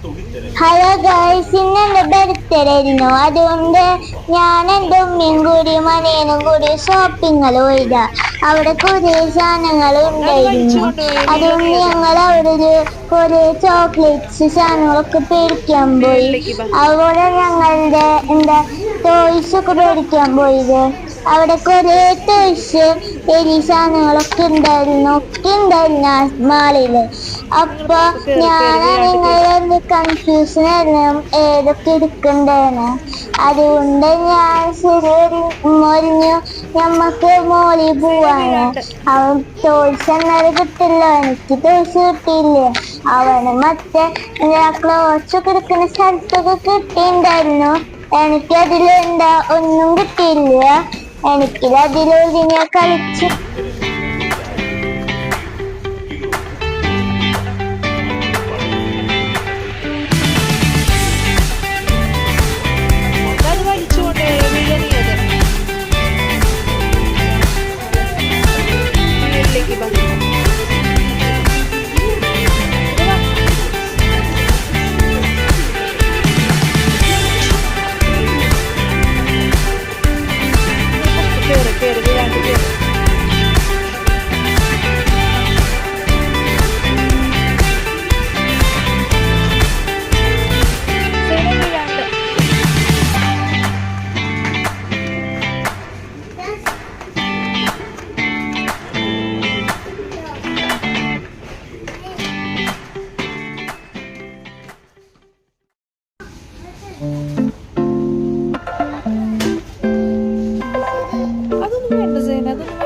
Hello guys, ഇന്ന് എൻ്റെ birthday ആയിരുന്നു. അതുകൊണ്ട് ഞാൻ എൻ്റെ ഉമ്മയും കൂടി മനേനും കൂടി ഷോപ്പിങ്ങിൽ പോയതാ. അവിടെ കുറേ സാധനങ്ങൾ ഉണ്ടായിരുന്നു. അതുകൊണ്ട് ഞങ്ങൾ അവിടെ കുറേ ചോക്ലേറ്റ്സ് സാധനങ്ങളൊക്കെ പേടിക്കാൻ പോയി. അതുപോലെ ഞങ്ങളുടെ ടോയ്സ് ഒക്കെ പേടിക്കാൻ പോയത്. അവിടെ കുറേ ടോയ്സ് എലി സാധനങ്ങളൊക്കെ ഉണ്ടായിരുന്നു ആ മാളില്. അപ്പൊ ഞാനാണെങ്കിൽ കൺഫ്യൂഷൻ ആയിരുന്നു ഏതൊക്കെ എടുക്കണ്ടേന്ന്. അതുകൊണ്ട് ഞാൻ ശരി മൊരിഞ്ഞു ഞമ്മക്ക് മോളിൽ പോവാണ്. അവൻ ടോയ്സ് എന്നാലും കിട്ടില്ല, എനിക്ക് ടോയ്സ് കിട്ടിയില്ലേ. അവന് മറ്റേ ക്ലോത്ത്സ് ഒക്കെ എടുക്കുന്ന സ്ഥലത്തൊക്കെ കിട്ടിയിട്ടുണ്ടായിരുന്നു. എനിക്കതിലെന്താ ഒന്നും കിട്ടിയില്ല. എനിക്കിതിലൊഴിഞ്ഞ കളിച്ച് അതൊന്നും വേണ്ട സൈന, അതൊന്നും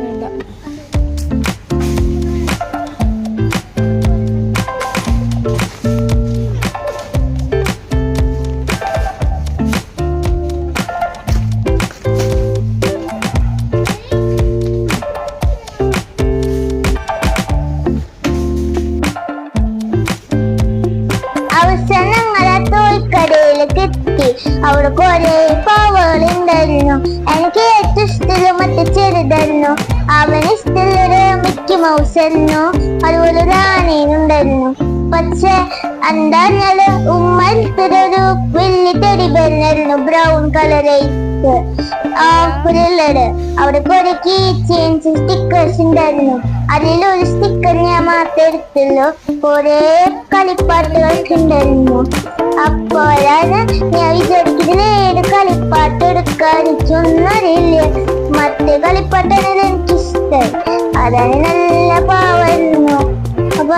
വേണ്ട. അവിടെ കുറെ പാവകൾ ഉണ്ടായിരുന്നു. എനിക്ക് ഏറ്റവും ഇഷ്ടമുള്ള മറ്റേ ചെറുതായിരുന്നു. അവന് ഇഷ്ടമുള്ളൊരു മിക്കി മൗസ് ആയിരുന്നു. അതുപോലെ ഒരു ആനയുണ്ടായിരുന്നു. പക്ഷെ എന്താ പറഞ്ഞാല് ഉമ്മ എടുത്തൊരു വലിയ ടെഡിബേറിനായിരുന്നു, ബ്രൗൺ കളറായിട്ട് ഉള്ളത്. അവിടെ കുറെ കീ ചെയിൻസ് സ്റ്റിക്കേഴ്സ് ഉണ്ടായിരുന്നു. അതിലൊരു സ്റ്റിക്കർ ഞാൻ മാത്രമേ എടുത്തുള്ളൂ. കുറെ കളിപ്പാട്ടുകൾക്ക് ഉണ്ടായിരുന്നു. അപ്പോഴാണ് ഞാൻ വിചാരിക്കുന്നത് ഏത് കളിപ്പാട്ട് എടുക്കാതിച്ചൊന്നും അറിയില്ല. മറ്റേ കളിപ്പാട്ടാണ് എനിക്കിഷ്ടം. അതാണ് നല്ല പാവായിരുന്നു. അപ്പൊ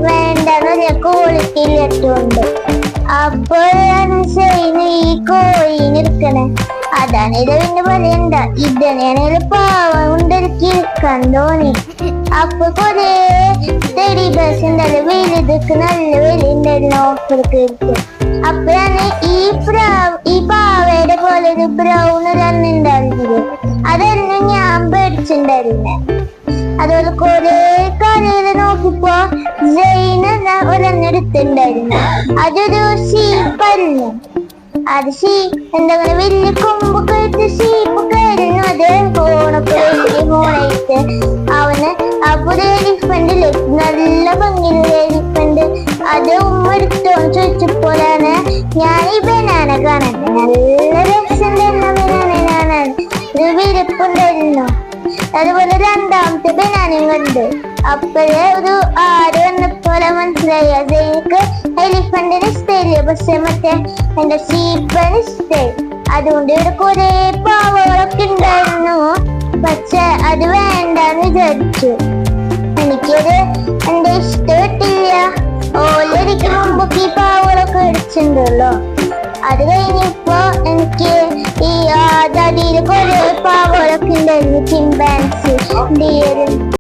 വേണ്ടെന്ന് ഞാൻ ക്വാളിറ്റി ഇല്ലാത്തതുകൊണ്ട്. അപ്പോഴാണ് ശരി ഈ കോയിന് എടുക്കണേ. അതാണ് ഇത് പിന്നെ പറയണ്ട. ഇതന്നെയാണെങ്കിൽ പാവം കൊണ്ടിരിക്കി ഇരിക്കാൻ തോന്നി. അപ്പൊ കൊറേ ടെഡി ബേഴ്സ് ഉണ്ടല്ലോ, വലുതൊക്കെ നല്ല വില ഉണ്ടായിരുന്നു ഓഫർക്ക് ഇരിക്കും. അപ്പോഴാണ് ഈ പാവയുടെ പോലെ ഒരു ബ്രൗൺ ഒരെണ്ണുണ്ടായിരുന്നത്. അതെന്നെ ഞാൻ പേടിച്ചിട്ടുണ്ടായിരുന്നെ. അതുപോലെ കൊറേ കടയില് നോക്കിപ്പോ ജെയിന് ഒരെണ്ണെടുത്തിണ്ടായിരുന്നു. അതൊരു ഷീപ്പായിരുന്നു. അത് എന്തെങ്കിലും വലിയ കൊമ്പൊക്കെ ആയിട്ട് ഷീപ്പൊക്കെ ആയിരുന്നു. അത് ഫോണൊക്കെ വലിയ ഫോണായിട്ട് അവന് അപ്പൊ ഒരു എലിഫന്റ് നല്ല ഭംഗിയുള്ള എലിഫന്റ്. അത് ഉമ്മ എടുത്തോന്ന് ചോദിച്ചപ്പോഴാണ് ഞാൻ ഈ ബനാന കാണുന്നത്. നല്ല രസമുണ്ടായിരുന്ന ബനാനയാണ്. ഒരു വിരിപ്പുണ്ടായിരുന്നു. അതുപോലെ രണ്ടാമത്തെ ബനാനയും കണ്ട്. അപ്പോഴേ ഒരു ആര് വന്നപ്പോലെ മനസ്സിലായി അത് എനിക്ക് എലിഫന്റിന് ഇഷ്ടമില്ല, പക്ഷെ മറ്റേ എന്റെ ഷീപ്പാണ് ഇഷ്ടമായി. അതുകൊണ്ട് ഇവിടെ കുറെ പാവകളൊക്കെ ഉണ്ടായിരുന്നു. പക്ഷെ അത് വേണ്ടെന്ന് വിചാരിച്ചു. എനിക്കത് എന്റെ ഇഷ്ടപ്പെട്ടില്ല. ഓലൊരിക്കൽ മുമ്പൊക്കെ ഈ പാവകളൊക്കെ അടിച്ചിട്ടുണ്ടല്ലോ. അത് കഴിഞ്ഞപ്പോ എനിക്ക് ഈ ആദ്യയിൽ കുറെ പാവകളൊക്കെ ഉണ്ടായിരുന്നു. Chimpanzee, dear